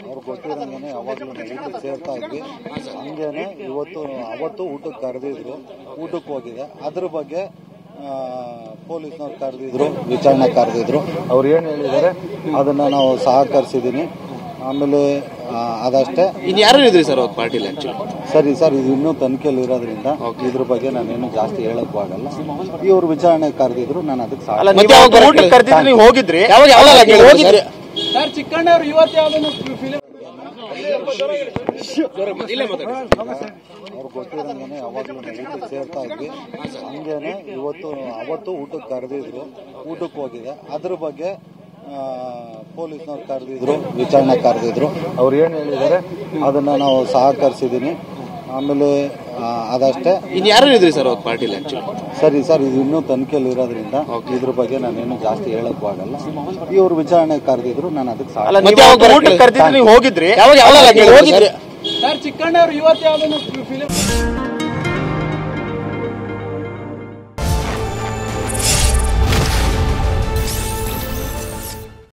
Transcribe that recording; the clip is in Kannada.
ಅವ್ರು ಗೊತ್ತಿರಂಗೆ ಯಾವಾಗಲೂ ಊಟಕ್ಕೆ ಸೇರ್ತಾ ಇದ್ವಿ. ಹಂಗೇನೆ ಅವತ್ತು ಊಟಕ್ಕೆ ಕರೆದಿದ್ರು, ಊಟಕ್ಕೆ ಹೋಗಿದೆ. ಅದ್ರ ಬಗ್ಗೆ ಪೊಲೀಸ್ನವ್ರು ಕರೆದಿದ್ರು, ವಿಚಾರಣೆ ಕರೆದಿದ್ರು. ಅವ್ರು ಏನು ಹೇಳಿದ್ದಾರೆ ಅದನ್ನ ನಾವು ಸಹಕರಿಸಿದ್ದೀನಿ. ಆಮೇಲೆ ಅದಷ್ಟೇ. ಇನ್ನು ಯಾರು ಇದ್ರಿ ಸರ್ ಅವ್ರ ಪಾರ್ಟಿಲಿ? ಸರಿ ಸರ್, ಇದು ಇನ್ನೂ ತನಿಖೆಯಲ್ಲಿ ಇರೋದ್ರಿಂದ ಇದ್ರ ಬಗ್ಗೆ ನಾನೇನು ಜಾಸ್ತಿ ಹೇಳಕ್ಕೂ ಆಗಲ್ಲ. ಇವ್ರು ವಿಚಾರಣೆ ಕರೆದಿದ್ರು, ನಾನು ಅದಕ್ಕೆ ಹೋಗಿದ್ರಿ. ಸರ್ ಚಿಕ್ಕಣ್ಣ ಅವರು ಇವತ್ತು ಯಾವ್ದನ್ನು ಅವ್ರು ಗೊತ್ತಿರಂಗೆ ಯಾವಾಗಲೂ ಊಟಕ್ಕೆ ಸೇರ್ತಾ ಇದ್ವಿ. ಹಂಗೇನೆ ಅವತ್ತು ಊಟಕ್ಕೆ ಕರೆದಿದ್ರು, ಊಟಕ್ಕೆ ಹೋಗಿದೆ. ಅದ್ರ ಬಗ್ಗೆ ಪೊಲೀಸ್ನವ್ರು ಕರೆದಿದ್ರು, ವಿಚಾರಣೆ ಕರೆದಿದ್ರು. ಅವ್ರು ಏನು ಹೇಳಿದ್ದಾರೆ ಅದನ್ನ ನಾವು ಸಹಕರಿಸಿದ್ದೀನಿ. ಆಮೇಲೆ ಅದಷ್ಟೇ. ಇನ್ನು ಯಾರು ಇದ್ರಿ ಸರ್ ಅವ್ರ ಪಾರ್ಟಿಲಿ? ಸರಿ ಸರ್, ಇದು ಇನ್ನೂ ತನಿಖೆಯಲ್ಲಿ ಇರೋದ್ರಿಂದ ಇದ್ರ ಬಗ್ಗೆ ನಾನೇನು ಜಾಸ್ತಿ ಹೇಳಕ್ಕೂ ಆಗಲ್ಲ. ಇವ್ರು ವಿಚಾರಣೆ ಕರೆದಿದ್ರು, ನಾನು ಅದಕ್ಕೆ ಹೋಗಿದ್ರಿ. ಸರ್ ಚಿಕ್ಕಣ್ಣ ಅವರು ಇವತ್ತು ಯಾವ್ದನ್ನು